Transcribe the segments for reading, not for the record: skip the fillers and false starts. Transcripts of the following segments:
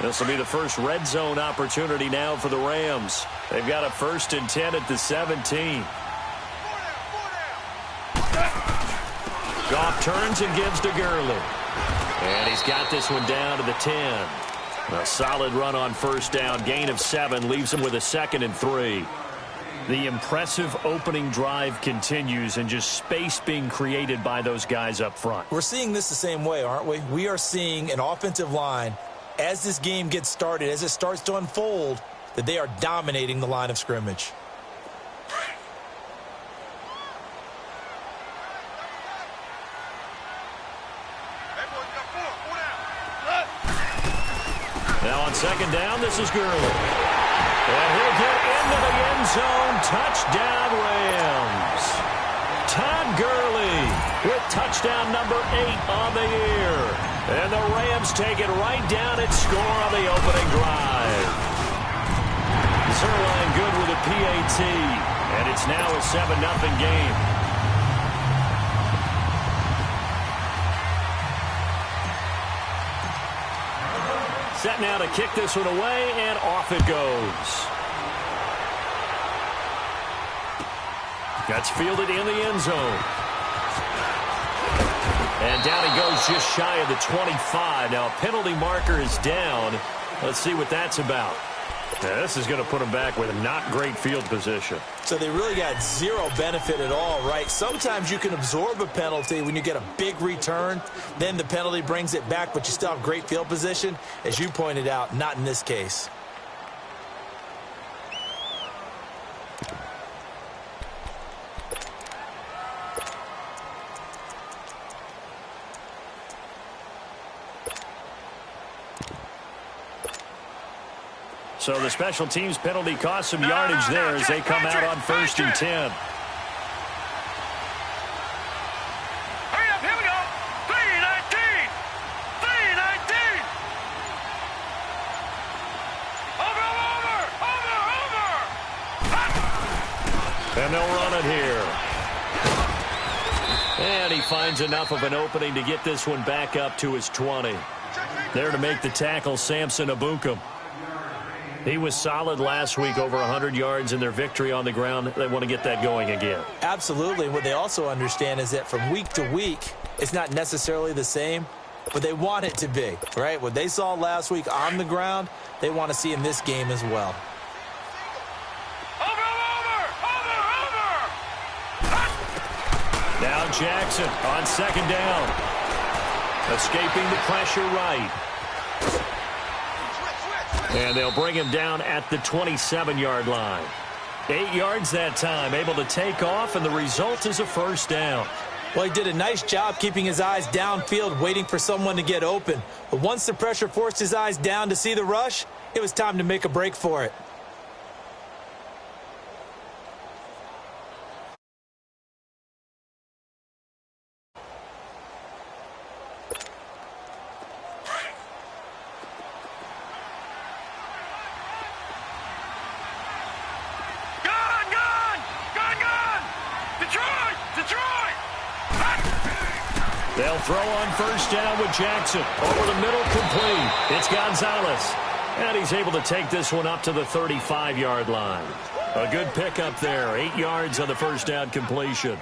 This will be the first red zone opportunity now for the Rams. They've got a 1st and 10 at the 17. Goff turns and gives to Gurley. And he's got this one down to the 10. A solid run on 1st down. Gain of 7 leaves him with a 2nd and 3. The impressive opening drive continues, and just space being created by those guys up front. We're seeing this the same way, aren't we? We are seeing an offensive line, as this game gets started, as it starts to unfold, that they are dominating the line of scrimmage. Now on 2nd down, this is Gurley. And he'll get into the end zone. Touchdown, Rams. Todd Gurley with touchdown number 8 on the year. And the Rams take it right down and score on the opening drive. Zerline good with a PAT. And it's now a 7-0 game. Set now to kick this one away, and off it goes. That's fielded in the end zone. And down he goes just shy of the 25. Now a penalty marker is down. Let's see what that's about. Now, this is going to put him back with a not great field position. So they really got zero benefit at all, right? Sometimes you can absorb a penalty when you get a big return. Then the penalty brings it back, but you still have great field position. As you pointed out, not in this case. So the special teams penalty cost some yardage there as they come out on 1st and 10. Hurry up, here we go. 3-19. 3-19. Over. And they'll run it here. And he finds enough of an opening to get this one back up to his 20. There to make the tackle, Samson Ebukam. He was solid last week, over 100 yards in their victory on the ground. They want to get that going again. Absolutely. What they also understand is that from week to week, it's not necessarily the same, but they want it to be, right? What they saw last week on the ground, they want to see in this game as well. Now Jackson on 2nd down. Escaping the pressure right. And they'll bring him down at the 27-yard line. 8 yards that time, able to take off, and the result is a 1st down. Well, he did a nice job keeping his eyes downfield, waiting for someone to get open. But once the pressure forced his eyes down to see the rush, it was time to make a break for it. They'll throw on 1st down with Jackson. Over the middle, complete. It's Gonzalez. And he's able to take this one up to the 35-yard line. A good pickup there. 8 yards on the 1st down completion.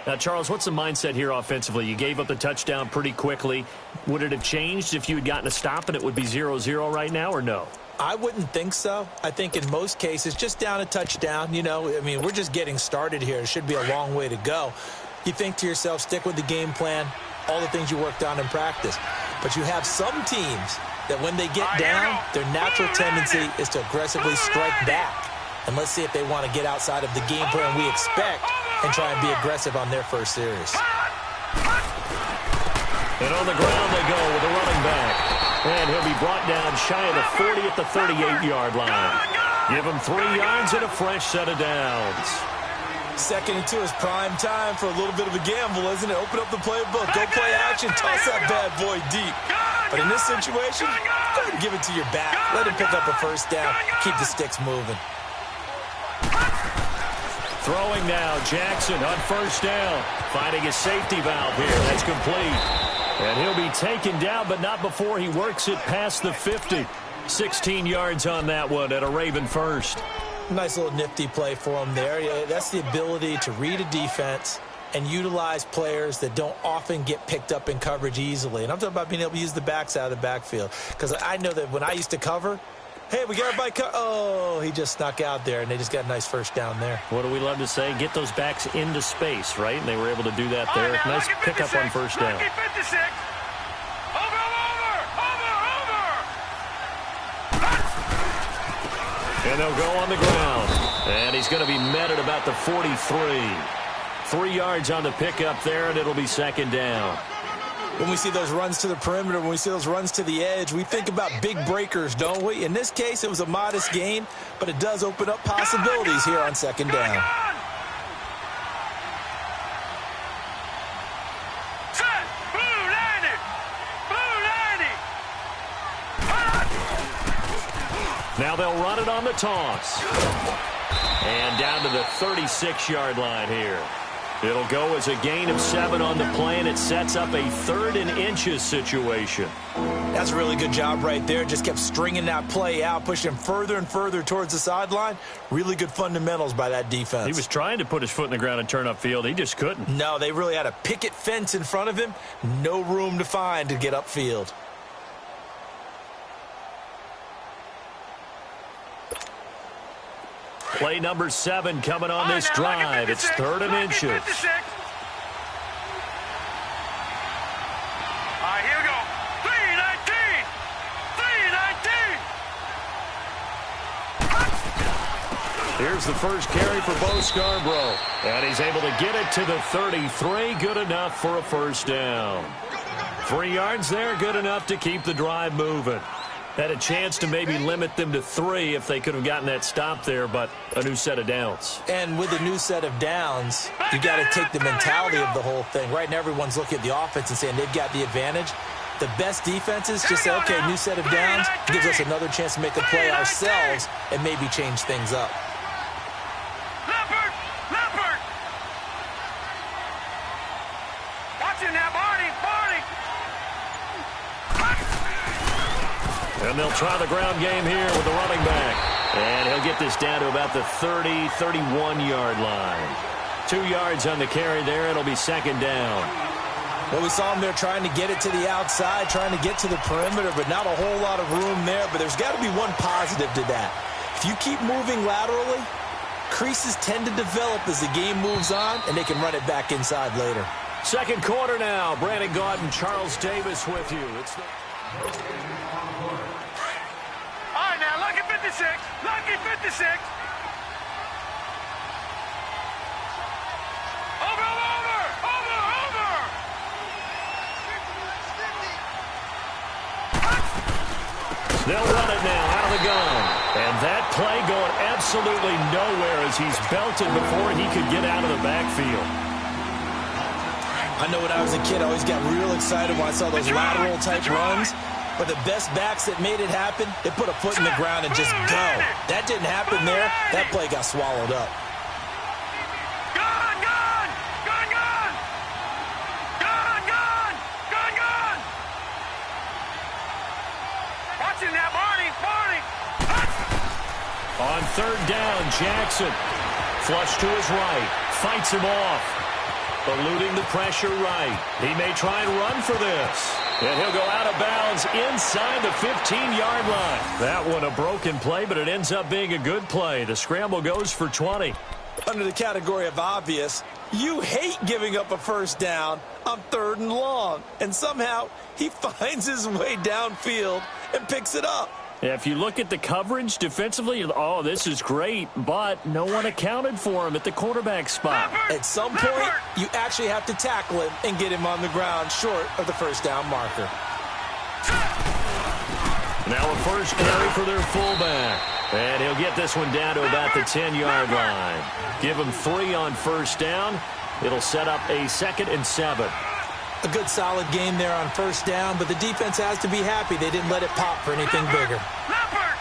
Now, Charles, what's the mindset here offensively? You gave up the touchdown pretty quickly. Would it have changed if you had gotten a stop and it would be 0-0 right now, or no? I wouldn't think so. I think in most cases, just down a touchdown, you know, I mean, we're just getting started here. It should be a long way to go. You think to yourself, stick with the game plan, all the things you worked on in practice. But you have some teams that when they get down, their natural tendency is to aggressively strike back. And let's see if they want to get outside of the game plan we expect and try and be aggressive on their first series. And on the ground they go with a running back. And he'll be brought down shy of the 40 at the 38-yard line. Give him 3 yards and a fresh set of downs. 2nd and 2 is prime time for a little bit of a gamble, isn't it? Open up the playbook, go play action, toss that bad boy deep. But in this situation, go ahead and give it to your back. Let him pick up a 1st down, keep the sticks moving. Throwing now, Jackson on 1st down. Finding his safety valve here. That's complete. And he'll be taken down, but not before he works it past the 50. 16 yards on that one at a Raven first. Nice little nifty play for him there. Yeah, that's the ability to read a defense and utilize players that don't often get picked up in coverage easily. And I'm talking about being able to use the backs out of the backfield. Because I know that when I used to cover, hey, we got everybody oh, he just snuck out there, and they just got a nice first down there. What do we love to say? Get those backs into space, right? And they were able to do that there. Right, nice pickup on first down. Lucky 56. And they'll go on the ground. And he's going to be met at about the 43. 3 yards on the pickup there, and it'll be second down. When we see those runs to the perimeter, when we see those runs to the edge, we think about big breakers, don't we? In this case, it was a modest gain, but it does open up possibilities here on second down. Set. Blue 90. Blue 90. Now they'll run it on the toss. And down to the 36-yard line here. It'll go as a gain of 7 on the play, and it sets up a 3rd and inches situation. That's a really good job right there. Just kept stringing that play out, pushing him further and further towards the sideline. Really good fundamentals by that defense. He was trying to put his foot in the ground and turn upfield. He just couldn't. No, they really had a picket fence in front of him. No room to find to get upfield. Play number 7 coming on this drive. It's 3rd and inches. All right, here we go. 319. 319. Here's the first carry for Bo Scarborough. And he's able to get it to the 33. Good enough for a first down. 3 yards there, good enough to keep the drive moving. Had a chance to maybe limit them to 3 if they could have gotten that stop there, but a new set of downs. And with a new set of downs, you got to take the mentality of the whole thing. Right now, everyone's looking at the offense and saying they've got the advantage. The best defenses just say, okay, new set of downs, gives us another chance to make a play ourselves and maybe change things up. Leopard! Leopard! Watch him now, Barney! Barney! And they'll try the ground game here with the running back. And he'll get this down to about the 30, 31-yard line. 2 yards on the carry there. It'll be second down. Well, we saw him there trying to get it to the outside, trying to get to the perimeter, but not a whole lot of room there. But there's got to be one positive to that. If you keep moving laterally, creases tend to develop as the game moves on, and they can run it back inside later. Second quarter now. Brandon Gaudin, Charles Davis with you. It's the... All right, now, lucky 56. Lucky 56. Over, over, over, over. They'll run it now out of the gun. And that play going absolutely nowhere as he's belted before he could get out of the backfield. I know when I was a kid, I always got real excited when I saw those lateral-type runs. But the best backs that made it happen, they put a foot in the ground and just go. That didn't happen there. That play got swallowed up. Gun, gun, gun, gun. Gun, gun, gun, gun. Watch him now, Barney, Barney. On third down, Jackson. Flush to his right. Fights him off. Eluding the pressure right. He may try and run for this. And he'll go out of bounds inside the 15-yard line. That one a broken play, but it ends up being a good play. The scramble goes for 20. Under the category of obvious, you hate giving up a first down on 3rd and long. And somehow he finds his way downfield and picks it up. Yeah, if you look at the coverage defensively, oh, this is great, but no one accounted for him at the quarterback spot. At some point, you actually have to tackle him and get him on the ground short of the first down marker. Now a first carry for their fullback. And he'll get this one down to about the 10-yard line. Give him 3 on first down. It'll set up a 2nd and 7. A good solid game there on first down, but the defense has to be happy they didn't let it pop for anything bigger. Leopard!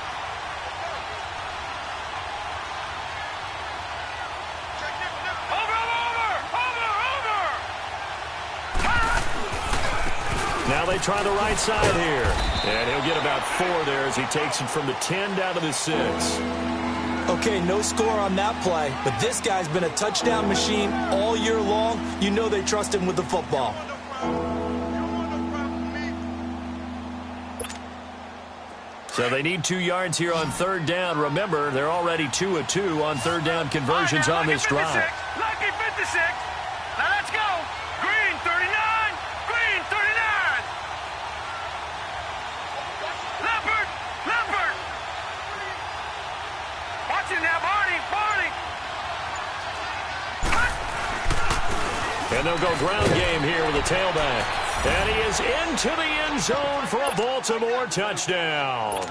Over, over, over, over! Now Now they try the right side here. And he'll get about 4 there as he takes it from the 10 down to the 6. Okay, no score on that play, but this guy's been a touchdown machine all year long. You know they trust him with the football. So they need 2 yards here on 3rd down. Remember, they're already 2 of 2 on 3rd down conversions on this drive. Lucky 56. Now let's go. Green 39. Green 39. Leopard. Leopard. Watch it now, Barney. Barney. And they'll go ground game here with a tailback. And he is into the end zone for a Baltimore touchdown.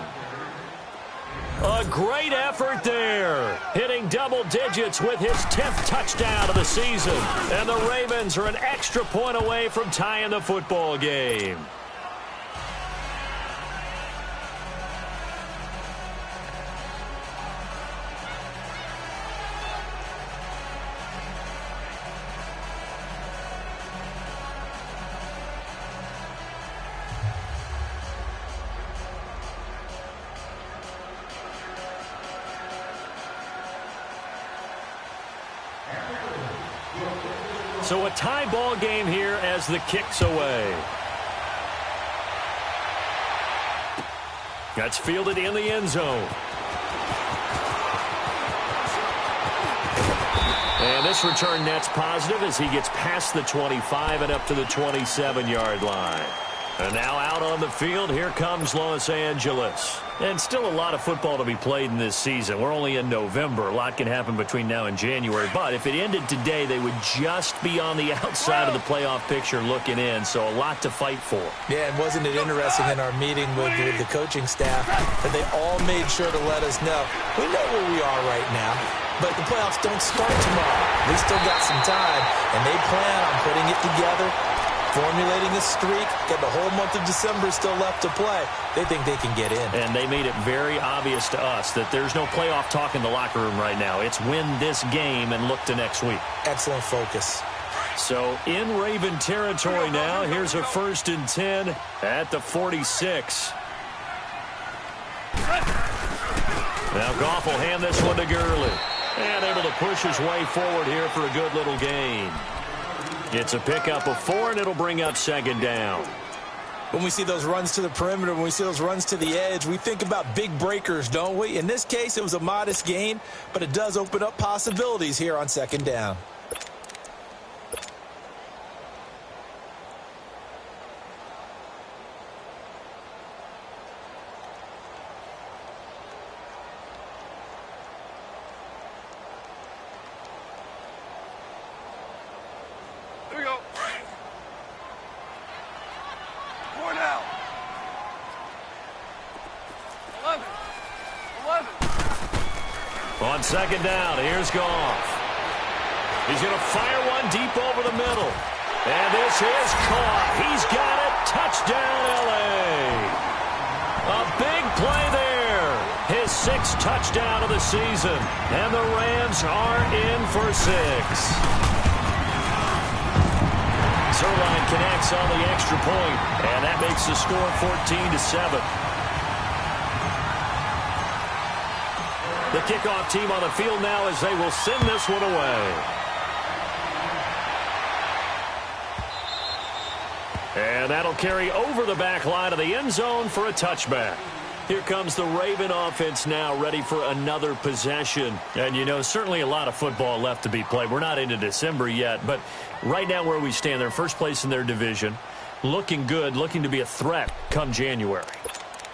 A great effort there, hitting double digits with his 10th touchdown of the season. And the Ravens are an extra point away from tying the football game. So a tie ball game here as the kick's away. That's fielded in the end zone. And this return net's positive as he gets past the 25 and up to the 27-yard line. And now out on the field, here comes Los Angeles. And still a lot of football to be played in this season. We're only in November. A lot can happen between now and January. But if it ended today, they would just be on the outside of the playoff picture looking in. So a lot to fight for. Yeah, and wasn't it interesting in our meeting with the coaching staff that they all made sure to let us know, we know where we are right now, but the playoffs don't start tomorrow. We still got some time, and they plan on putting it together, formulating a streak, got the whole month of December still left to play. They think they can get in. And they made it very obvious to us that there's no playoff talk in the locker room right now. It's win this game and look to next week. Excellent focus. So in Raven territory now, here's a 1st and 10 at the 46. Now Goff will hand this one to Gurley. And able to push his way forward here for a good little gain. It's a pickup of 4, and it'll bring up 2nd down. When we see those runs to the perimeter, when we see those runs to the edge, we think about big breakers, don't we? In this case, it was a modest gain, but it does open up possibilities here on 2nd down. On 2nd down, here's Goff. He's going to fire one deep over the middle. And this is caught. He's got it. Touchdown, L.A. A big play there. His 6th touchdown of the season. And the Rams are in for 6. Zerline connects on the extra point, and that makes the score 14-7. The kickoff team on the field now as they will send this one away. And that'll carry over the back line of the end zone for a touchback. Here comes the Raven offense now, ready for another possession. And, you know, certainly a lot of football left to be played. We're not into December yet, but right now where we stand, they're first place in their division. Looking good, looking to be a threat come January.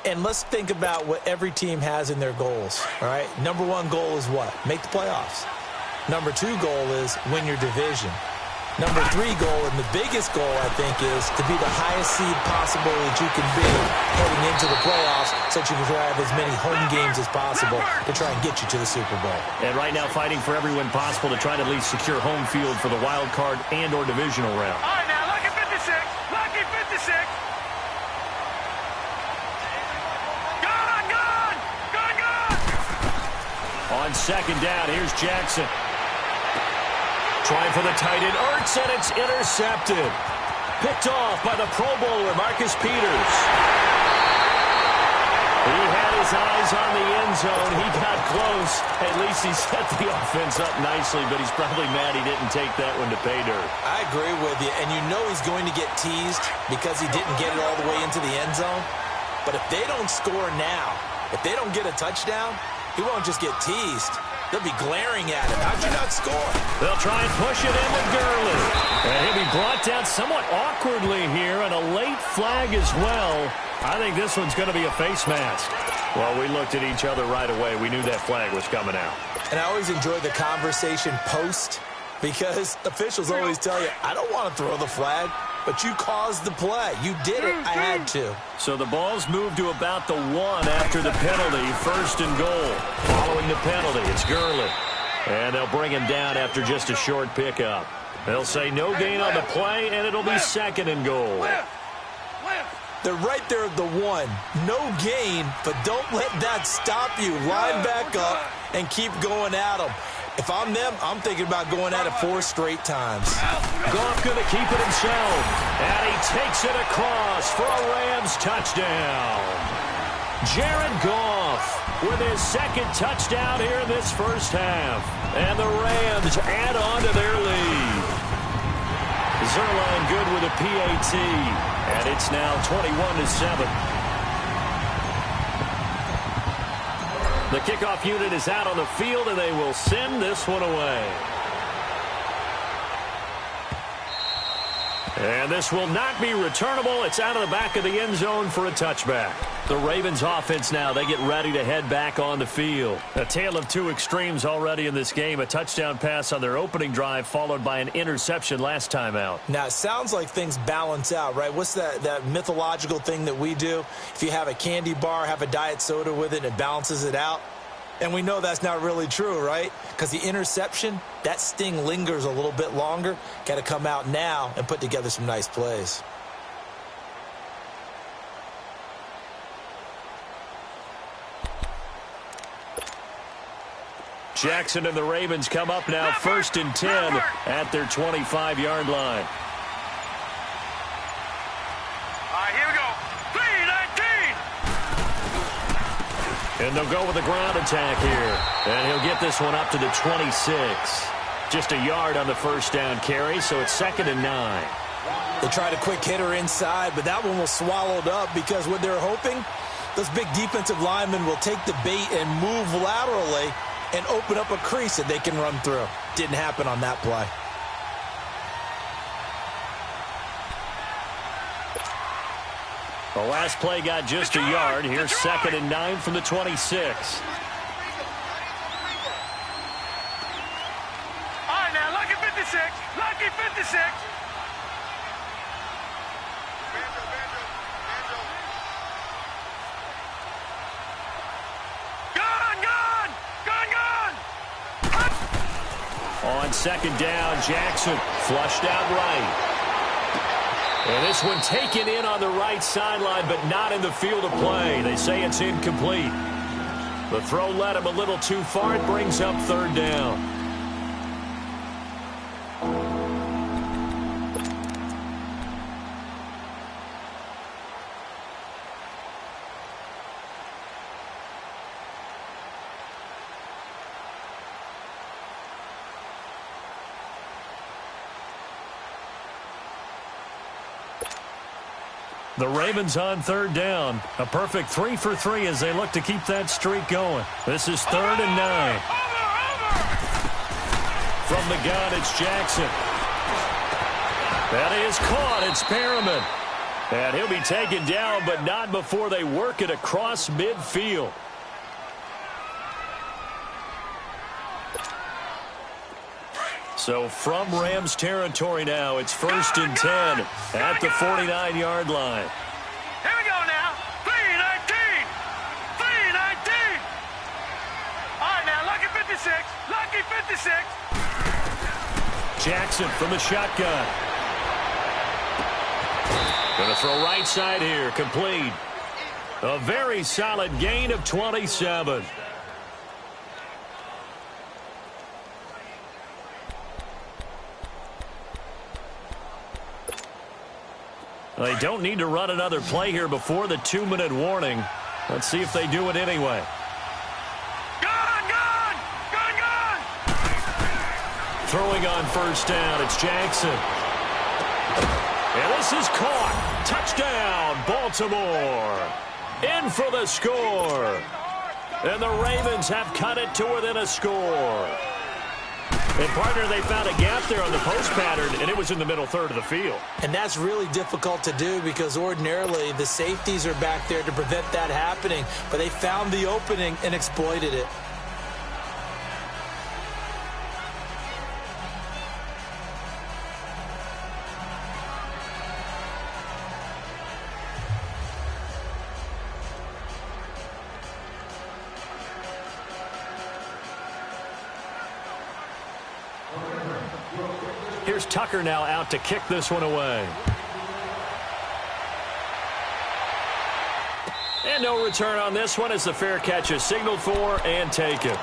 And let's think about what every team has in their goals, all right? Number 1 goal is what? Make the playoffs. Number 2 goal is win your division. Number 3 goal, and the biggest goal, I think, is to be the highest seed possible that you can be heading into the playoffs so that you can have as many home games as possible to try and get you to the Super Bowl. And right now fighting for every win possible to try to at least secure home field for the wild card and or divisional round. All right, now, lucky 56. Lucky 56. On 2nd down, here's Jackson. Trying for the tight end, Ertz, and it's intercepted. Picked off by the Pro Bowler, Marcus Peters. He had his eyes on the end zone. He got close. At least he set the offense up nicely, but he's probably mad he didn't take that one to pay dirt. I agree with you, and you know he's going to get teased because he didn't get it all the way into the end zone. But if they don't score now, if they don't get a touchdown, he won't just get teased. They'll be glaring at him. How'd you not score? They'll try and push it in with Gurley. And he'll be brought down somewhat awkwardly here, and a late flag as well. I think this one's going to be a face mask. Well, we looked at each other right away. We knew that flag was coming out. And I always enjoy the conversation post because officials always tell you, I don't want to throw the flag, but you caused the play. You did it. I had to. So the ball's moved to about the 1 after the penalty, 1st and goal. Following the penalty, it's Gurley. And they'll bring him down after just a short pickup. They'll say no gain on the play, and it'll be 2nd and goal. They're right there at the 1. No gain, but don't let that stop you. Line back up and keep going at them. If I'm them, I'm thinking about going at it 4 straight times. Goff going to keep it himself. And he takes it across for a Rams touchdown. Jared Goff with his 2nd touchdown here in this first half. And the Rams add on to their lead. Zerline good with a PAT. And it's now 21-7. The kickoff unit is out on the field, and they will send this one away. And this will not be returnable. It's out of the back of the end zone for a touchback. The Ravens offense now, they get ready to head back on the field. A tale of two extremes already in this game. A touchdown pass on their opening drive followed by an interception last time out. Now, it sounds like things balance out, right? What's that mythological thing that we do? If you have a candy bar, have a diet soda with it, it balances it out. And we know that's not really true, right? Because the interception, that sting lingers a little bit longer. Got to come out now and put together some nice plays. Jackson and the Ravens come up now 1st and 10 at their 25-yard line. All right, here we go. 3-19. And they'll go with a ground attack here. And he'll get this one up to the 26. Just a yard on the first down carry, so it's 2nd and 9. They tried a quick hitter inside, but that one was swallowed up because what they're hoping, those big defensive linemen will take the bait and move laterally and open up a crease that they can run through. Didn't happen on that play. The last play got just a yard. Here's 2nd and 9 from the 26. All right, now, lucky 56. Lucky 56. On 2nd down, Jackson flushed out right. And this one taken in on the right sideline, but not in the field of play. They say it's incomplete. The throw led him a little too far. It brings up 3rd down. The Ravens on 3rd down. A perfect 3 for 3 as they look to keep that streak going. This is 3rd and 9. From the gun, it's Jackson. That is caught. It's Perriman. And he'll be taken down, but not before they work it across midfield. So from Rams territory now, it's 1st and 10 at the 49-yard line. Here we go now. 3-19. 3-19. All right, now, lucky 56. Lucky 56. Jackson from the shotgun. Going to throw right side here, complete. A very solid gain of 27. They don't need to run another play here before the 2-minute warning. Let's see if they do it anyway. Gone! Throwing on first down, it's Jackson. And this is caught. Touchdown, Baltimore. In for the score. And the Ravens have cut it to within a score. And, partner, they found a gap there on the post pattern, and it was in the middle third of the field. And that's really difficult to do because ordinarily the safeties are back there to prevent that happening. But they found the opening and exploited it. Here's Tucker now out to kick this one away. And no return on this one as the fair catch is signaled for and taken.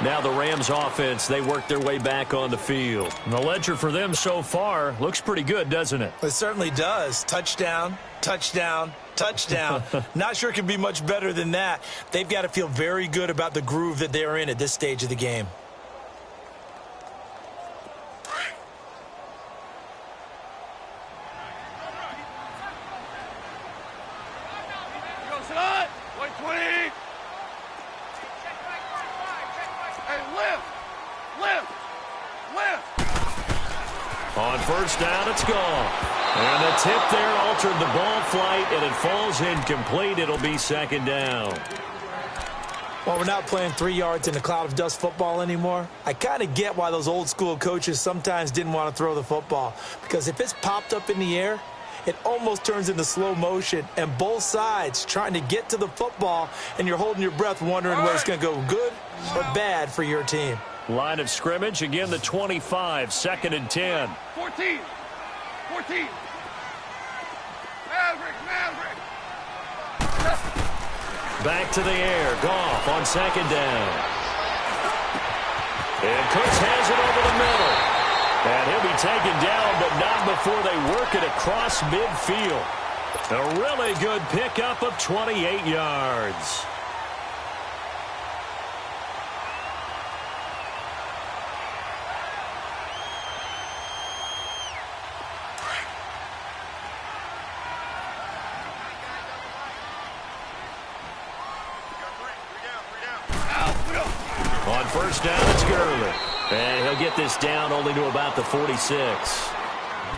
Now the Rams offense, they work their way back on the field. And the ledger for them so far looks pretty good, doesn't it? It certainly does. Touchdown, touchdown, touchdown. Not sure it can be much better than that. They've got to feel very good about the groove that they're in at this stage of the game. On first down, it's gone. And the tip there altered the ball flight, and it falls incomplete. It'll be second down. Well, we're not playing 3 yards in a cloud of dust football anymore. I kind of get why those old school coaches sometimes didn't want to throw the football. Because if it's popped up in the air, it almost turns into slow motion. And both sides trying to get to the football, and you're holding your breath wondering whether it's going to go good or bad for your team. Line of scrimmage, again the 25, 2nd and 10. 14. Maverick. Back to the air, Goff on 2nd down. And Cooks has it over the middle. And he'll be taken down, but not before they work it across midfield. A really good pickup of 28 yards. On first down, it's Gurley. And he'll get this down only to about the 46.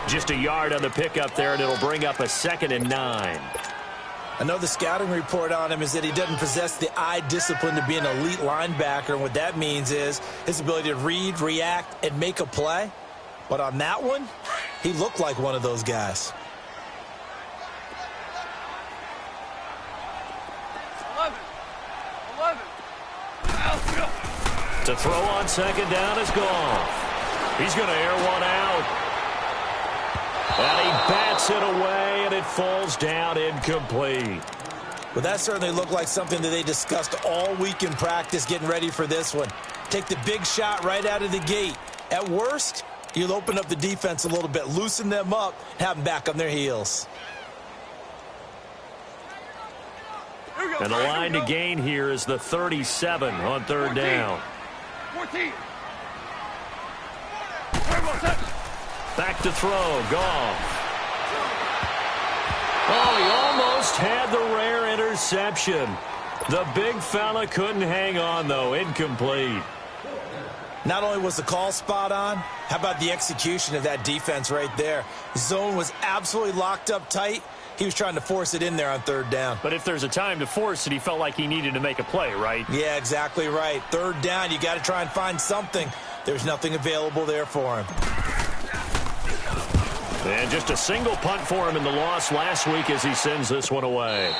Just a yard on the pickup there, and it'll bring up a 2nd and 9. I know the scouting report on him is that he doesn't possess the eye discipline to be an elite linebacker. And what that means is his ability to read, react, and make a play. But on that one, he looked like one of those guys. 11. To throw on 2nd down is Goff. He's going to air one out. And he bats it away, and it falls down incomplete. Well, that certainly looked like something that they discussed all week in practice getting ready for this one. Take the big shot right out of the gate. At worst, you'll open up the defense a little bit, loosen them up, have them back on their heels. And the line to gain here is the 37 on 3rd down. 14. Back to throw, Goff. Oh, he almost had the rare interception. The big fella couldn't hang on, though. Incomplete. Not only was the call spot on, how about the execution of that defense right there? Zone was absolutely locked up tight. He was trying to force it in there on 3rd down. But if there's a time to force it, he felt like he needed to make a play, right? Yeah, exactly right. 3rd down, you got to try and find something. There's nothing available there for him. And just a single punt for him in the loss last week as he sends this one away.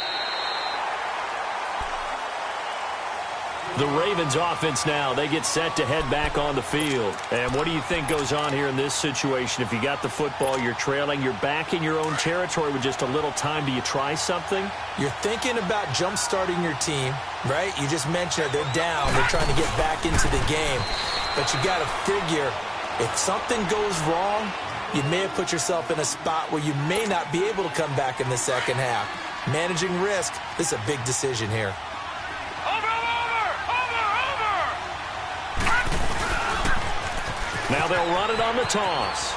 The Ravens offense now, they get set to head back on the field. And what do you think goes on here in this situation? If you got the football, you're trailing, you're back in your own territory with just a little time. Do you try something? You're thinking about jump-starting your team, right? You just mentioned it. They're down. They're trying to get back into the game. But you got to figure, if something goes wrong, you may have put yourself in a spot where you may not be able to come back in the second half. Managing risk, this is a big decision here. Now they'll run it on the toss.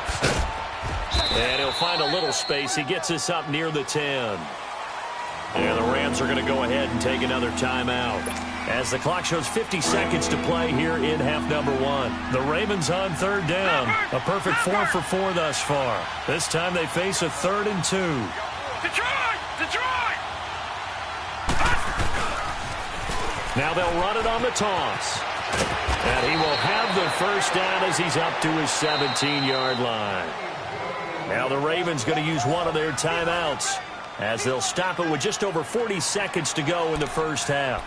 And he'll find a little space. He gets us up near the 10. And the Rams are going to go ahead and take another timeout as the clock shows 50 seconds to play here in half number 1. The Ravens on third down. A perfect 4 for 4 thus far. This time they face a 3rd and 2. Detroit! Detroit! Now they'll run it on the toss. And he will have the first down as he's up to his 17-yard line. Now the Ravens going to use one of their timeouts as they'll stop it with just over 40 seconds to go in the first half.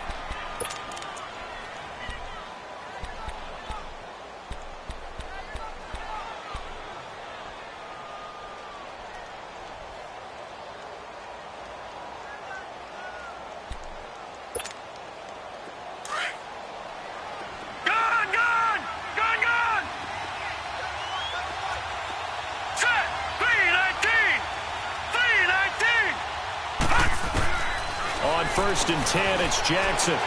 First and 10, it's Jackson.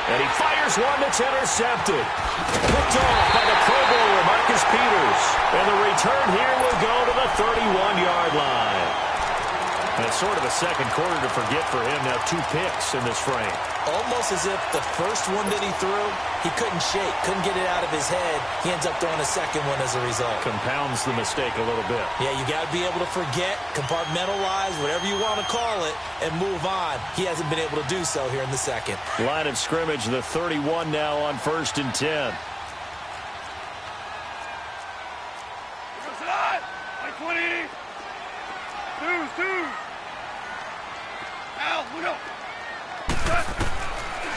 And he fires one that's intercepted. Picked off by the Pro Bowler, Marcus Peters. And the return here will go to the 31-yard line. And it's sort of a second quarter to forget for him. Now 2 picks in this frame. Almost as if the first one that he threw, he couldn't shake, couldn't get it out of his head. He ends up throwing a second one as a result. Compounds the mistake a little bit. Yeah, you got to be able to forget, compartmentalize, whatever you want to call it, and move on. He hasn't been able to do so here in the second. Line of scrimmage, the 31 now on 1st and 10.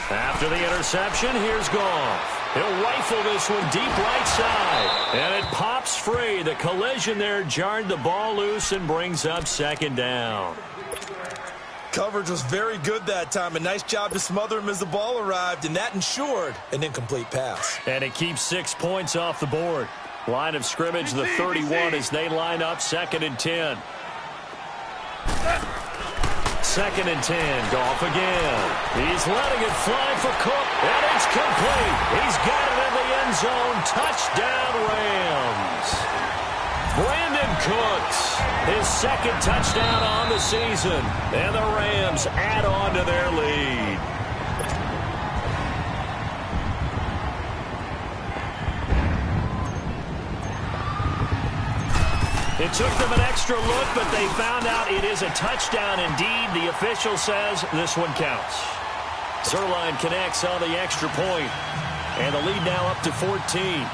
After the interception, here's Goff. He'll rifle this one deep right side. And it pops free. The collision there jarred the ball loose and brings up 2nd down. Coverage was very good that time. A nice job to smother him as the ball arrived, and that ensured an incomplete pass. And it keeps 6 points off the board. Line of scrimmage, the 31 as they line up 2nd and 10. 2nd and 10, Goff again. He's letting it fly for Cook, and it's complete. He's got it in the end zone. Touchdown, Rams. Brandon Cooks, his 2nd touchdown on the season, and the Rams add on to their lead. It took them an extra look, but they found out it is a touchdown indeed. The official says this one counts. Zerline connects on the extra point, and the lead now up to 14.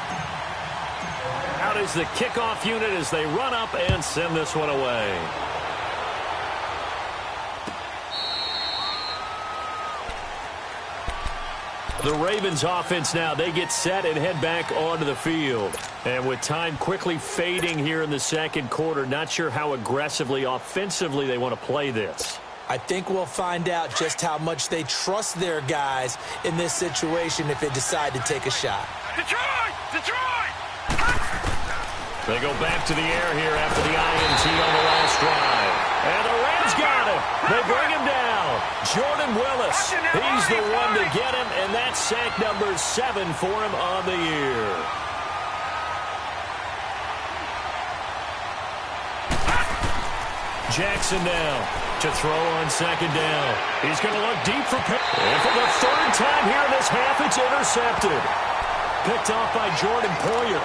Out is the kickoff unit as they run up and send this one away. The Ravens offense now, they get set and head back onto the field. And with time quickly fading here in the second quarter, not sure how aggressively, offensively they want to play this. I think we'll find out just how much they trust their guys in this situation if they decide to take a shot. Detroit! Detroit! They go back to the air here after the INT on the last drive. And the Rams got him. They bring him down. Jordan Willis, he's the one to get him, and that's sack number 7 for him on the year. Jackson now to throw on 2nd down. He's going to look deep for pick. And for the 3rd time here in this half, it's intercepted. Picked off by Jordan Poyer.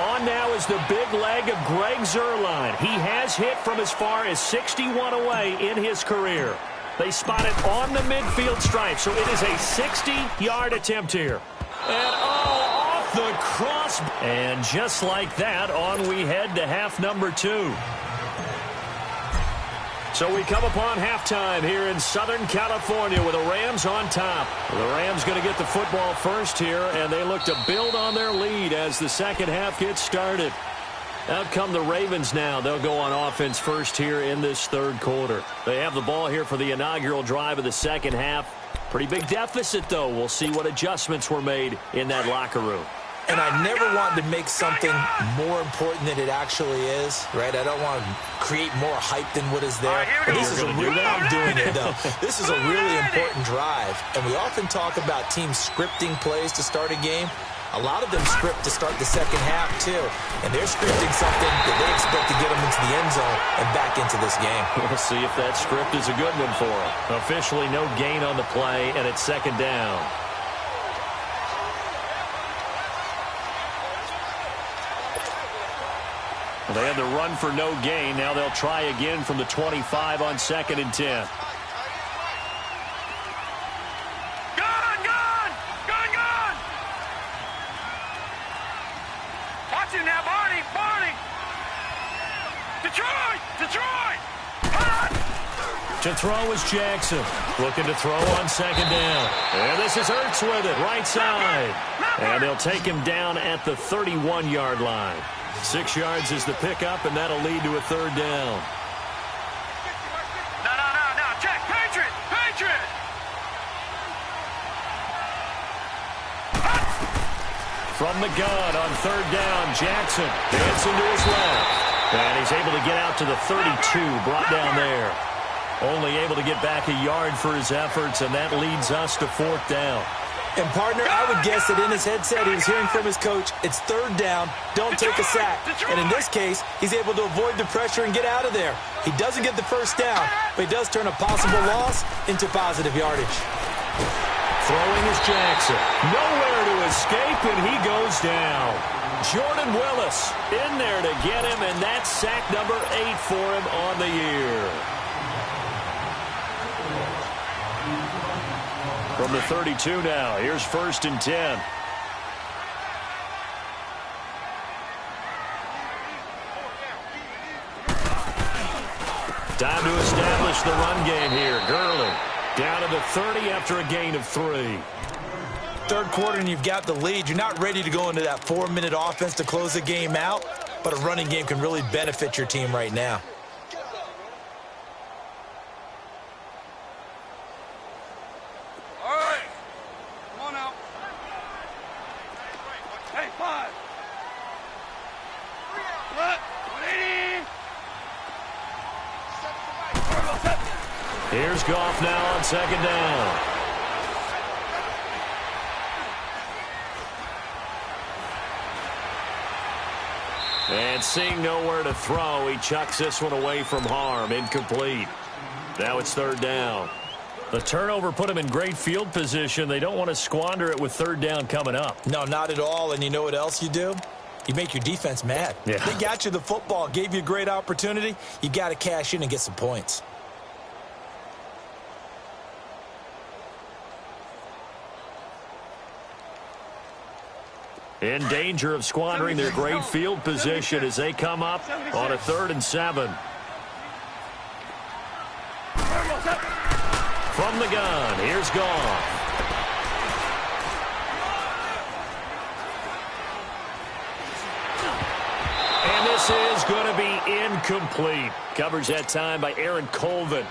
On now is the big leg of Greg Zuerlein. He has hit from as far as 61 away in his career. They spot it on the midfield stripe, so it is a 60-yard attempt here. And off the cross. And just like that, on we head to half number 2. So we come upon halftime here in Southern California with the Rams on top. The Rams going to get the football first here, and they look to build on their lead as the second half gets started. Out come the Ravens now. They'll go on offense first here in this third quarter. They have the ball here for the inaugural drive of the second half. Pretty big deficit, though. We'll see what adjustments were made in that locker room. And I never wanted to make something more important than it actually is, right? I don't want to create more hype than what is there. But this is a really, I'm doing it, though. This is a really important drive. And we often talk about teams scripting plays to start a game. A lot of them script to start the second half, too. And they're scripting something that they expect to get them into the end zone and back into this game. We'll see if that script is a good one for them. Officially no gain on the play, and it's second down. Well, they had the run for no gain. Now they'll try again from the 25 on 2nd and 10. To throw is Jackson. Looking to throw on 2nd down. And this is Ertz with it, right side. And they'll take him down at the 31-yard line. 6 yards is the pickup, and that'll lead to a third down. No. Check. Patriot. From the gun on 3rd down, Jackson dancing to his left. And he's able to get out to the 32, brought down there. Only able to get back a yard for his efforts, and that leads us to 4th down. And, partner, I would guess that in his headset he was hearing from his coach, it's 3rd down, don't take a sack. And in this case, he's able to avoid the pressure and get out of there. He doesn't get the first down, but he does turn a possible loss into positive yardage. Throwing is Jackson. Nowhere to escape, and he goes down. Jordan Willis in there to get him, and that's sack number 8 for him on the year. From the 32 now, here's 1st and 10. Time to establish the run game here. Gurley down to the 30 after a gain of 3. Third quarter and you've got the lead. You're not ready to go into that 4-minute offense to close the game out, but a running game can really benefit your team right now. Here's Goff now on 2nd down. And seeing nowhere to throw, he chucks this one away from harm. Incomplete. Now it's 3rd down. The turnover put him in great field position. They don't want to squander it with 3rd down coming up. No, not at all. And you know what else you do? You make your defense mad. Yeah. They got you the football, gave you a great opportunity. You got to cash in and get some points. In danger of squandering their great field position as they come up on a 3rd and 7. From the gun, here's Goff. And this is going to be incomplete. Covers that time by Aaron Colvin.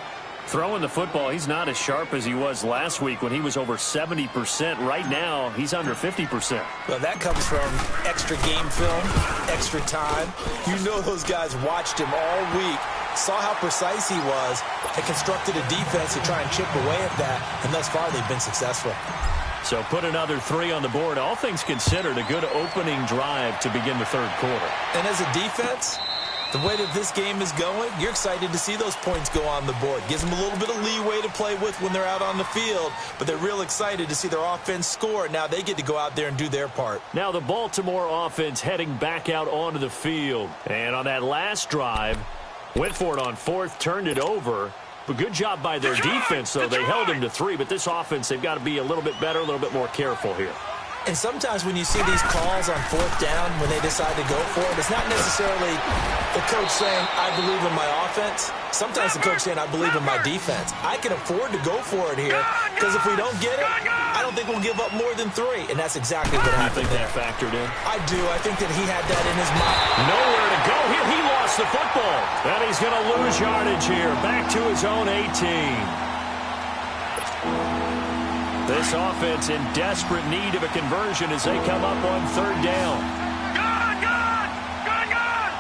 Throwing the football, he's not as sharp as he was last week when he was over 70%. Right now, he's under 50%. Well, that comes from extra game film, extra time. You know those guys watched him all week, saw how precise he was, and constructed a defense to try and chip away at that, and thus far they've been successful. So put another 3 on the board. All things considered, a good opening drive to begin the 3rd quarter. And as a defense, the way that this game is going, you're excited to see those points go on the board. Gives them a little bit of leeway to play with when they're out on the field, but they're real excited to see their offense score. Now they get to go out there and do their part. Now the Baltimore offense heading back out onto the field. And on that last drive, went for it on 4th, turned it over. But good job by their defense, though. They held him to 3, but this offense, they've got to be a little bit better, a little bit more careful here. And sometimes when you see these calls on fourth down, when they decide to go for it, it's not necessarily the coach saying, I believe in my offense. Sometimes the coach saying, I believe in my defense. I can afford to go for it here because if we don't get it, I don't think we'll give up more than 3. And that's exactly what happened there. You think that factored in? I do. I think that he had that in his mind. Nowhere to go here. He lost the football. And he's going to lose yardage here. Back to his own 18. This offense in desperate need of a conversion as they come up on third down. Gone, gone! Gone, gone!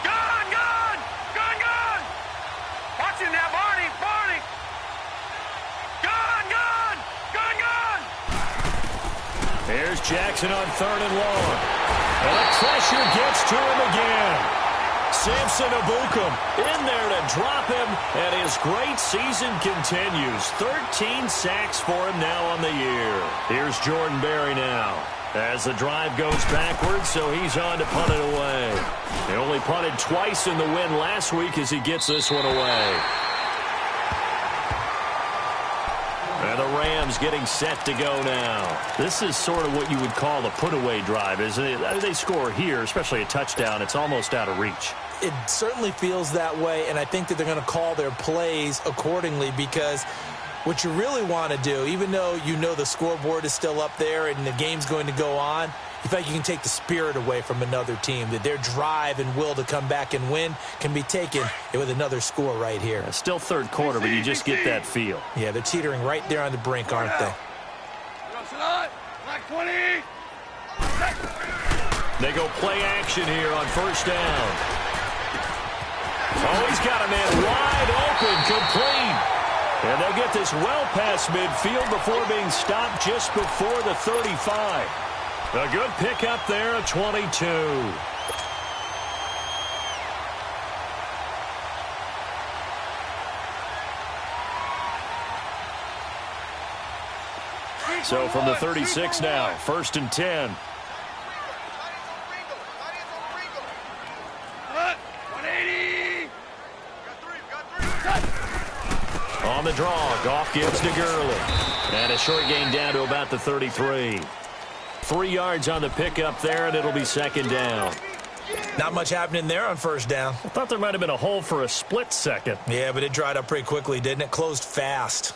Gone, gone! Gone, gone! Watch it now, Barney! Barney! Gone, gone! Gone, gone! Here's Jackson on third and long. And the pressure gets to him again. Samson Abukum in there to drop him, and his great season continues. 13 sacks for him now on the year. Here's Jordan Berry now as the drive goes backwards, so he's on to punt it away. He only punted twice in the win last week as he gets this one away. And the Rams getting set to go now. This is sort of what you would call a put-away drive, isn't it? They score here, especially a touchdown. It's almost out of reach. It certainly feels that way, and I think that they're going to call their plays accordingly because what you really want to do, even though you know the scoreboard is still up there and the game's going to go on, you think you can take the spirit away from another team, that their drive and will to come back and win can be taken with another score right here. It's still third quarter, but you just get that feel. Yeah, they're teetering right there on the brink, aren't they? Black 20! They go play action here on first down. Oh, he's got a man wide open, complete. And they'll get this well past midfield before being stopped just before the 35. A good pickup there at 22. So from the 36 now, first and 10. On the draw, Goff gives to Gurley. And a short gain down to about the 33. 3 yards on the pickup there, and it'll be second down. Not much happening there on first down. I thought there might have been a hole for a split second. Yeah, but it dried up pretty quickly, didn't it? Closed fast.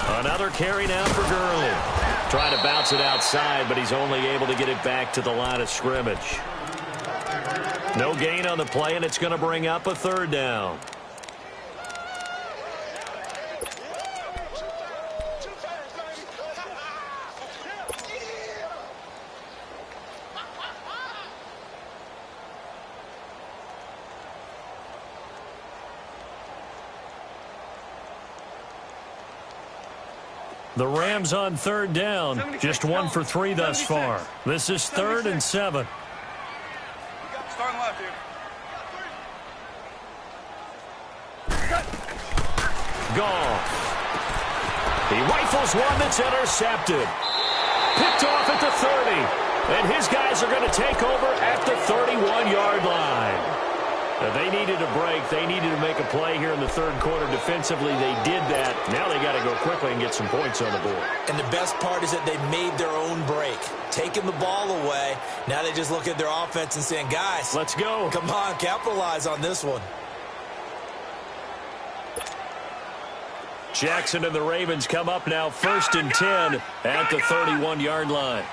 Another carry now for Gurley. Trying to bounce it outside, but he's only able to get it back to the line of scrimmage. No gain on the play, and it's going to bring up a third down. The Rams on third down, just 1 for 3 thus far. This is 3rd and 7. Starting left here. Goff. He rifles one that's intercepted. Picked off at the 30. And his guys are going to take over at the 31-yard line. They needed a break. They needed to make a play here in the third quarter. Defensively, they did that. Now they got to go quickly and get some points on the board. And the best part is that they made their own break. Taking the ball away. Now they just look at their offense and saying, guys, let's go. Come on, capitalize on this one. Jackson and the Ravens come up now 1st and 10 at the 31-yard line.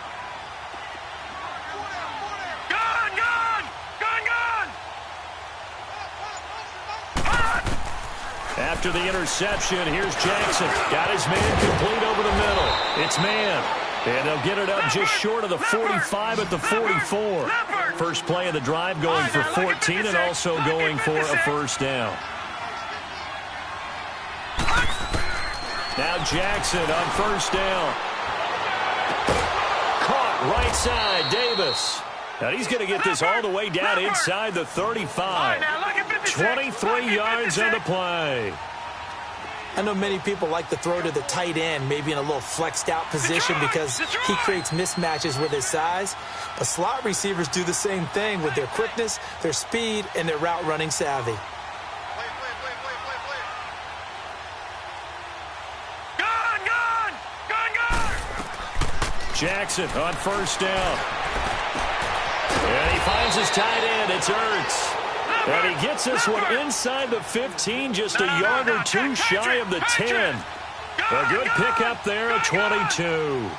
After the interception, here's Jackson. Got his man complete over the middle. It's man. And they'll get it up just short of the 45 at the 44. First play of the drive going for 14 and also going for a first down. Now Jackson on first down. Caught right side, Davis. Now he's going to get this all the way down inside the 35. 23 yards on the play. I know many people like to throw to the tight end, maybe in a little flexed out position because he creates mismatches with his size. But slot receivers do the same thing with their quickness, their speed, and their route running savvy. Jackson on first down. And he finds his tight end. It's Ertz. And he gets this one inside the 15, just a yard or two shy of the 10. A good pickup there at 22.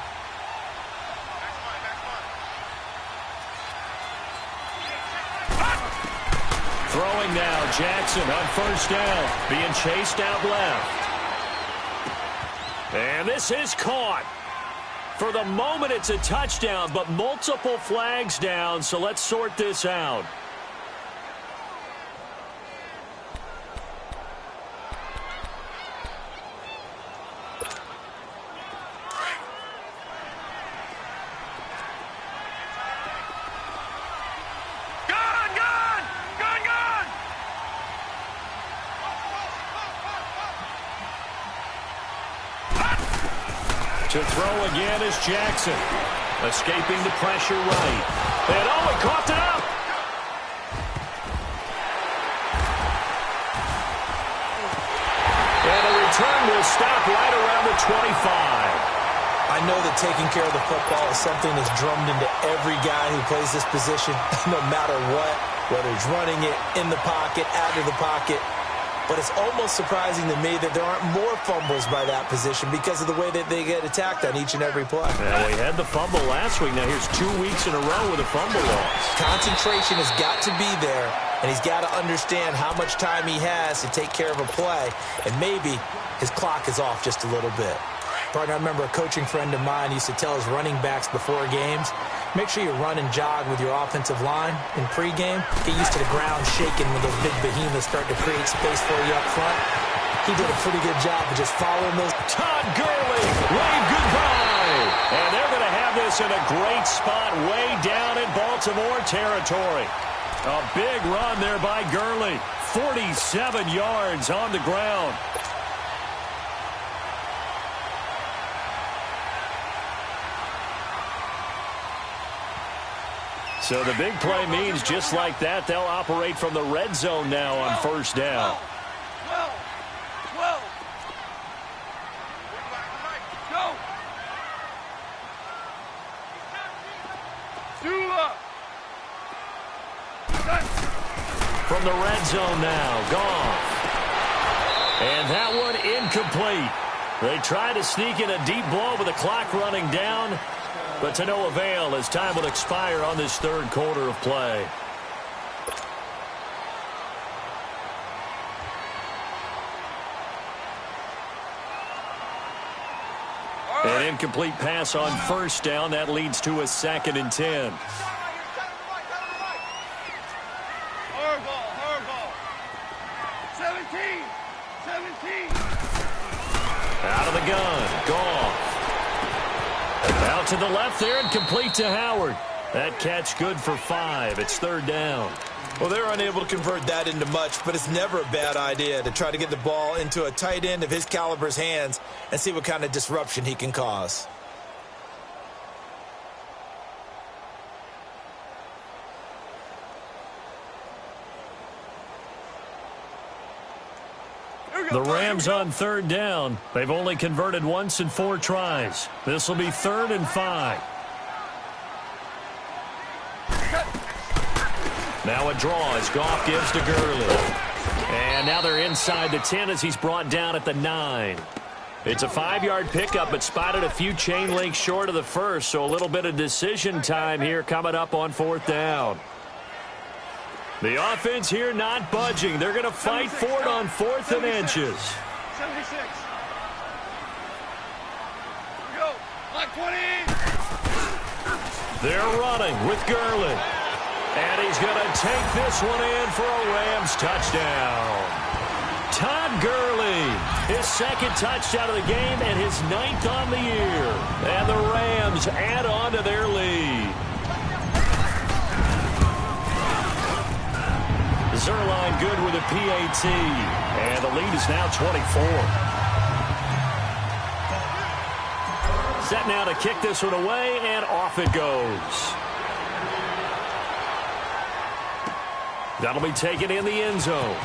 Throwing now, Jackson on first down, being chased out left. And this is caught. For the moment, it's a touchdown, but multiple flags down, so let's sort this out. To throw again is Jackson. Escaping the pressure right. And he coughed it up. And the return will stop right around the 25. I know that taking care of the football is something that's drummed into every guy who plays this position, no matter what, whether he's running it, in the pocket, out of the pocket. But it's almost surprising to me that there aren't more fumbles by that position because of the way that they get attacked on each and every play. Now, we had the fumble last week. Now, here's 2 weeks in a row with a fumble loss. Concentration has got to be there, and he's got to understand how much time he has to take care of a play, and maybe his clock is off just a little bit. Partner, I remember a coaching friend of mine used to tell his running backs before games, make sure you run and jog with your offensive line in pregame. Get used to the ground shaking when those big behemoths start to create space for you up front. He did a pretty good job of just following those. Todd Gurley, wave goodbye. And they're going to have this in a great spot way down in Baltimore territory. A big run there by Gurley. 47 yards on the ground. So the big play means just like that, they'll operate from the red zone now on first down. From the red zone now, Goff. And that one incomplete. They try to sneak in a deep ball with the clock running down, but to no avail as time will expire on this third quarter of play. An incomplete pass on first down. That leads to a 2nd and 10. Out of the gun, Goff. Out to the left there and complete to Howard. That catch good for 5. It's 3rd down. Well, they're unable to convert that into much, but it's never a bad idea to try to get the ball into a tight end of his caliber's hands and see what kind of disruption he can cause. The Rams on 3rd down. They've only converted once in 4 tries. This will be 3rd and 5. Now a draw as Goff gives to Gurley. And now they're inside the 10 as he's brought down at the 9. It's a 5-yard pickup, but spotted a few chain links short of the first, so a little bit of decision time here coming up on 4th down. The offense here not budging. They're going to fight for it on 4th and inches. 76. Go. Like 20. They're running with Gurley. And he's going to take this one in for a Rams touchdown. Todd Gurley, his 2nd touchdown of the game and his 9th on the year. And the Rams add on to their lead. Zerline good with a PAT. And the lead is now 24. Set now to kick this one away, and off it goes. That'll be taken in the end zone.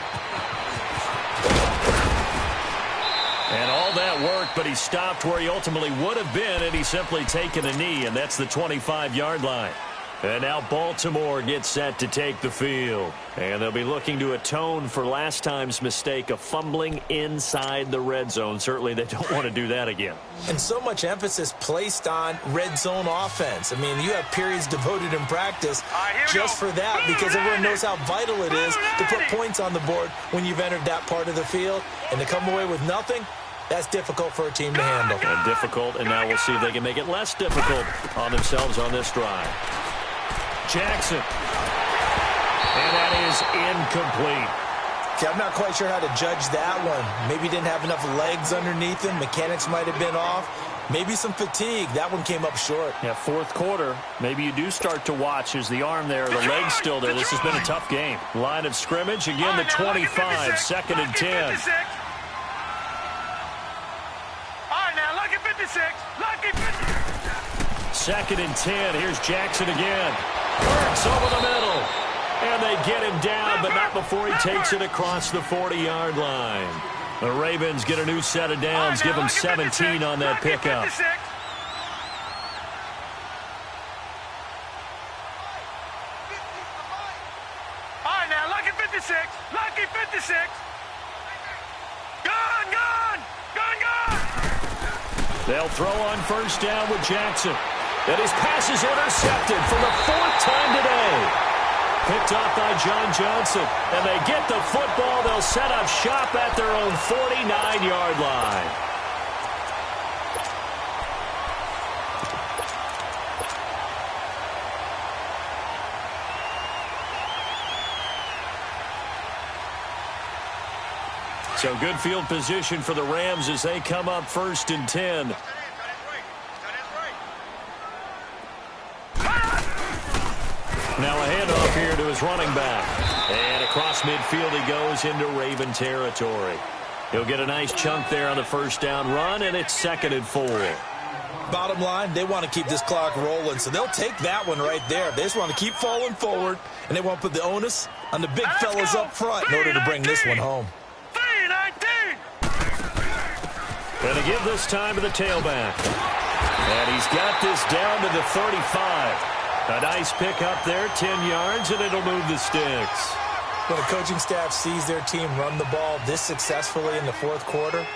And all that work, but he stopped where he ultimately would have been, and he's simply taken a knee, and that's the 25-yard line. And now Baltimore gets set to take the field. And they'll be looking to atone for last time's mistake of fumbling inside the red zone. Certainly they don't want to do that again. And so much emphasis placed on red zone offense. I mean, you have periods devoted in practice just for that because everyone knows how vital it is to put points on the board when you've entered that part of the field. And to come away with nothing, that's difficult for a team to handle. And difficult, and now we'll see if they can make it less difficult on themselves on this drive. Jackson. And that is incomplete. Okay, I'm not quite sure how to judge that one. Maybe he didn't have enough legs underneath him. Mechanics might have been off. Maybe some fatigue. That one came up short. Yeah, fourth quarter. Maybe you do start to watch as the arm there, the leg's still there. This has been a tough game. Line of scrimmage, again the 25, second and 10. All right, now, lucky 56. Lucky 56. Second and 10. Here's Jackson again. Works over the middle. And they get him down, but not before he takes it across the 40-yard line. The Ravens get a new set of downs, give them 17 on that pickup. All right, now, lucky 56. Lucky 56. Gone, gone. Gone, gone. They'll throw on first down with Jackson. And his pass is intercepted for the fourth time today. Picked off by John Johnson. And they get the football. They'll set up shop at their own 49-yard line. So good field position for the Rams as they come up first and 10. Now a handoff here to his running back. And across midfield he goes into Raven territory. He'll get a nice chunk there on the first down run, and it's 2nd and 4. Bottom line, they want to keep this clock rolling, so they'll take that one right there. They just want to keep falling forward, and they want to put the onus on the big fellas up front in order to bring this one home. 3-19. Going to give this time to the tailback. And he's got this down to the 35. A nice pick up there, 10 yards, and it'll move the sticks. When a coaching staff sees their team run the ball this successfully in the fourth quarter,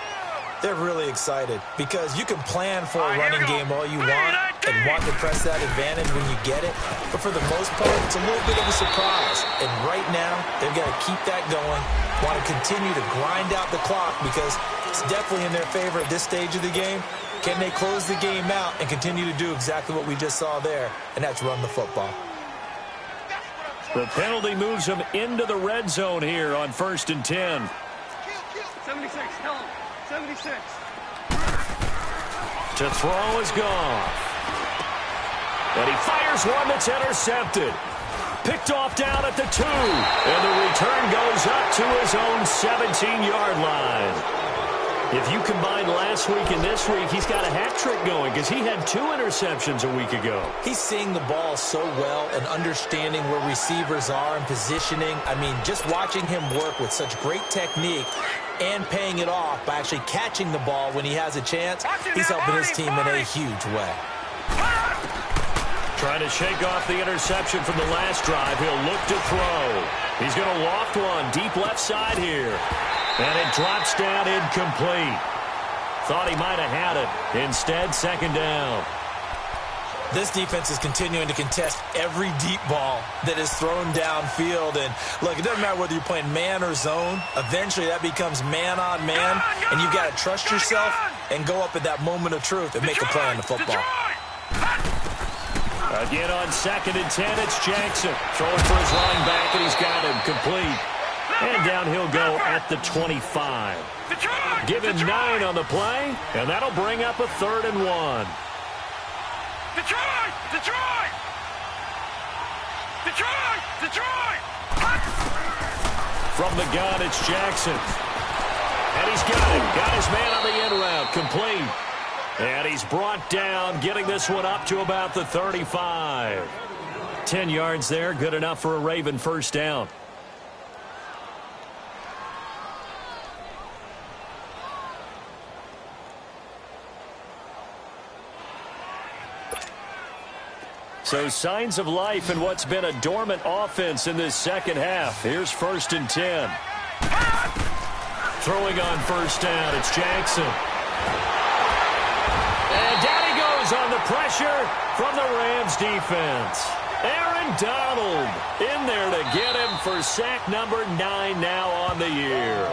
they're really excited because you can plan for a running game all you want and want to press that advantage when you get it. But for the most part, it's a little bit of a surprise. And right now, they've got to keep that going, want to continue to grind out the clock because it's definitely in their favor at this stage of the game. Can they close the game out and continue to do exactly what we just saw there, and that's run the football? The penalty moves them into the red zone here on 1st and 10. 76, tell him. 76. To throw is gone. And he fires one that's intercepted. Picked off down at the 2. And the return goes up to his own 17-yard line. If you combine last week and this week, he's got a hat trick going because he had 2 interceptions a week ago. He's seeing the ball so well and understanding where receivers are and positioning. I mean, just watching him work with such great technique and paying it off by actually catching the ball when he has a chance, he's helping his team in a huge way. Trying to shake off the interception from the last drive. He'll look to throw. He's going to loft one deep left side here. And it drops down incomplete. Thought he might have had it. Instead, 2nd down. This defense is continuing to contest every deep ball that is thrown downfield. And, look, it doesn't matter whether you're playing man or zone. Eventually, that becomes man on man. And you've got to trust yourself and go up at that moment of truth and make a play on the football. Again on 2nd and 10, it's Jackson. Throwing for his running back, and he's got him complete. And down he'll go at the 25. Give him 9 on the play, and that'll bring up a 3rd and 1. Detroit! Detroit! Detroit! Detroit! From the gun, it's Jackson. And he's got it. Got his man on the end route. Complete. And he's brought down, getting this one up to about the 35. 10 yards there, good enough for a Raven first down. So signs of life in what's been a dormant offense in this second half. Here's 1st and 10. Throwing on first down, it's Jackson. And down he goes on the pressure from the Rams defense. Aaron Donald in there to get him for sack number 9 now on the year.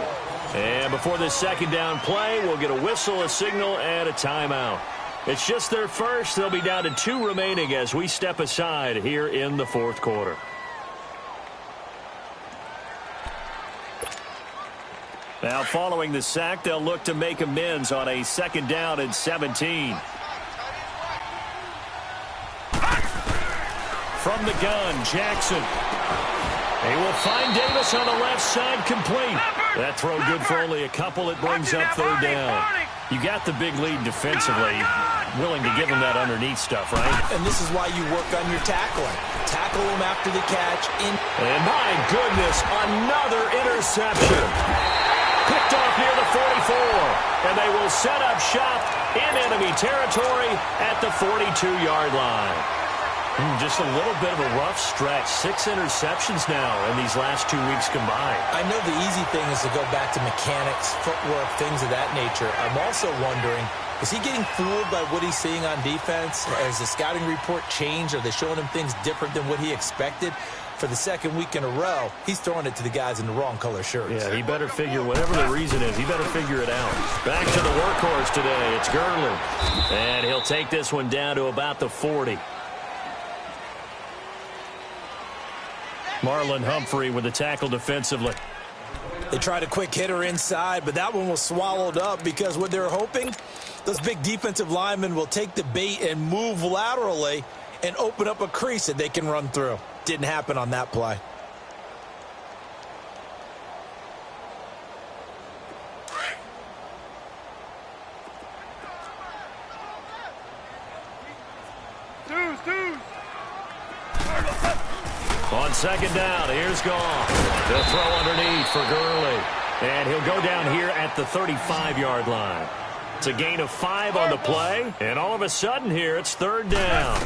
And before this second down play, we'll get a whistle, a signal, and a timeout. It's just their first. They'll be down to 2 remaining as we step aside here in the 4th quarter. Now, following the sack, they'll look to make amends on a 2nd down and 17. From the gun, Jackson. He will find Davis on the left side, complete. That throw good for only a couple. It brings up 3rd down. You got the big lead defensively. Willing to give him that underneath stuff, right? And this is why you work on your tackling. Tackle him after the catch. And my goodness, another interception. Picked off near the 44. And they will set up shop in enemy territory at the 42-yard line. Just a little bit of a rough stretch. 6 interceptions now in these last 2 weeks combined. I know the easy thing is to go back to mechanics, footwork, things of that nature. I'm also wondering, is he getting fooled by what he's seeing on defense? Has the scouting report changed? Are they showing him things different than what he expected? For the 2nd week in a row, he's throwing it to the guys in the wrong color shirts. Yeah, he better figure, whatever the reason is, he better figure it out. Back to the workhorse today. It's Gurley. And he'll take this one down to about the 40. Marlon Humphrey with the tackle defensively. They tried a quick hitter inside, but that one was swallowed up because what they're hoping, those big defensive linemen will take the bait and move laterally and open up a crease that they can run through. Didn't happen on that play. On 2nd down, here's Goff. They'll throw underneath for Gurley. And he'll go down here at the 35-yard line. It's a gain of 5 on the play. And all of a sudden here, it's 3rd down.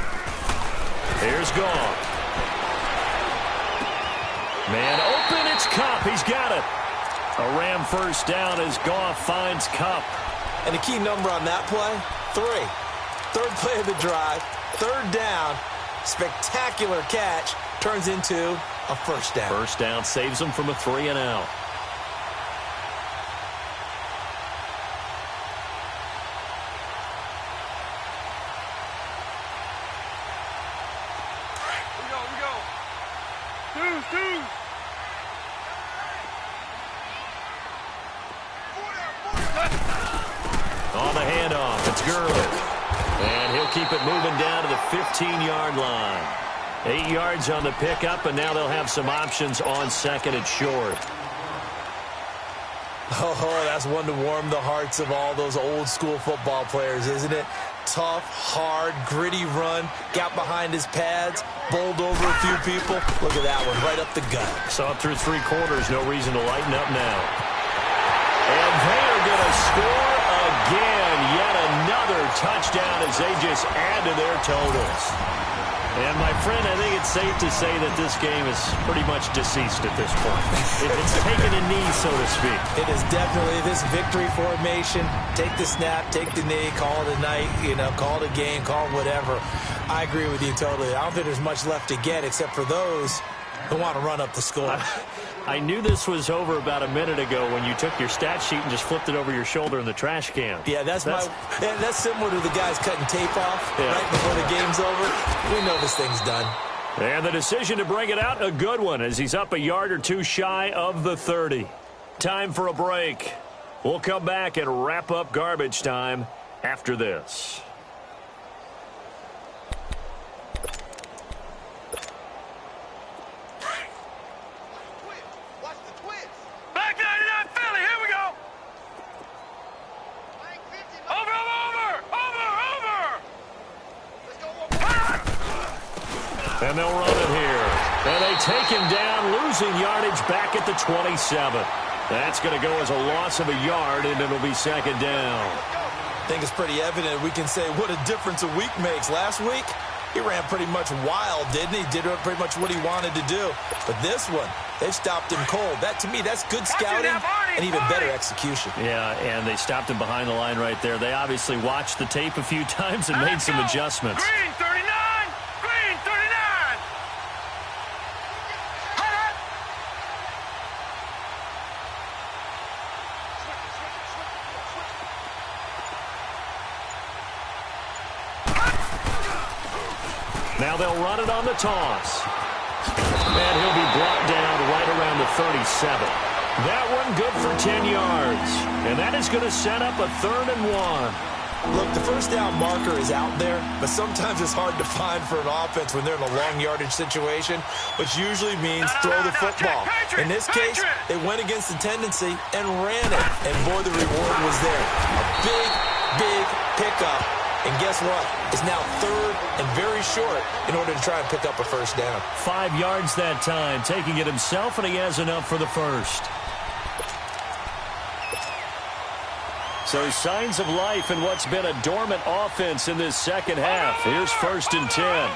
Here's Goff. Man open, it's Kupp. He's got it. A Ram first down as Goff finds Kupp. And the key number on that play, 3. 3rd play of the drive, 3rd down, spectacular catch, turns into a first down. First down saves them from a 3 and out. On the handoff, it's Gurley. And he'll keep it moving down to the 15-yard line. 8 yards on the pickup, and now they'll have some options on 2nd and short. Oh, that's one to warm the hearts of all those old-school football players, isn't it? Tough, hard, gritty run, got behind his pads, bowled over a few people. Look at that one, right up the gut. Saw it through 3 quarters, no reason to lighten up now. And they are going to score again. Yet another touchdown as they just add to their totals. And, my friend, I think it's safe to say that this game is pretty much deceased at this point. It's taken a knee, so to speak. It is definitely this victory formation. Take the snap, take the knee, call it a night, call it a game, call it whatever. I agree with you totally. I don't think there's much left to get except for those who want to run up the score. I knew this was over about a minute ago when you took your stat sheet and just flipped it over your shoulder in the trash can. Yeah, that's similar to the guys cutting tape off right before the game's over. We know this thing's done. And the decision to bring it out, a good one, as he's up a yard or 2 shy of the 30. Time for a break. We'll come back and wrap up garbage time after this. Over! And they'll run it here. And they take him down, losing yardage back at the 27. That's going to go as a loss of a yard, and it'll be second down. I think it's pretty evident we can say what a difference a week makes. Last week, he ran pretty much wild, didn't he? Did pretty much what he wanted to do. But this one, they've stopped him cold. That, to me, that's good scouting and even better execution. Yeah, and they stopped him behind the line right there. They obviously watched the tape a few times and made some adjustments. Green 39! Green 39! Now they'll run it on the toss. And he'll be brought down right around the 37. That one good for 10 yards. And that is going to set up a 3rd and 1. Look, the first down marker is out there, but sometimes it's hard to find for an offense when they're in a long yardage situation, which usually means throw the football. In this case, they went against the tendency and ran it. And boy, the reward was there. A big, big pickup. And guess what? It's now 3rd and very short in order to try and pick up a first down. 5 yards that time, taking it himself, and he has enough for the first. So signs of life in what's been a dormant offense in this second half. Here's 1st and 10.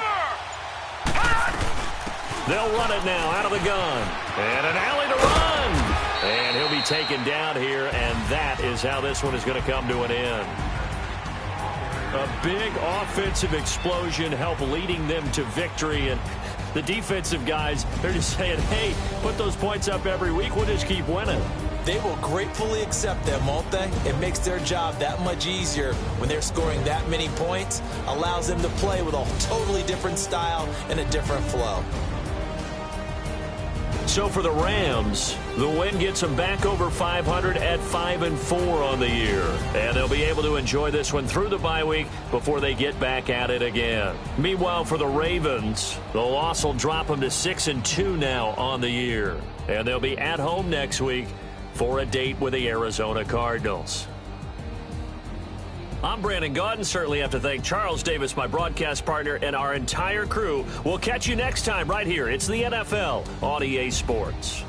They'll run it now out of the gun. And an alley to run. And he'll be taken down here, and that is how this one is going to come to an end. A big offensive explosion helped leading them to victory, and the defensive guys, they're just saying, hey, put those points up every week, we'll just keep winning. They will gratefully accept them, won't they? It makes their job that much easier when they're scoring that many points, allows them to play with a totally different style and a different flow. So for the Rams, the win gets them back over 500 at 5-4 on the year. And they'll be able to enjoy this one through the bye week before they get back at it again. Meanwhile, for the Ravens, the loss will drop them to 6-2 now on the year. And they'll be at home next week for a date with the Arizona Cardinals. I'm Brandon Gaudin. Certainly have to thank Charles Davis, my broadcast partner, and our entire crew. We'll catch you next time right here. It's the NFL on EA Sports.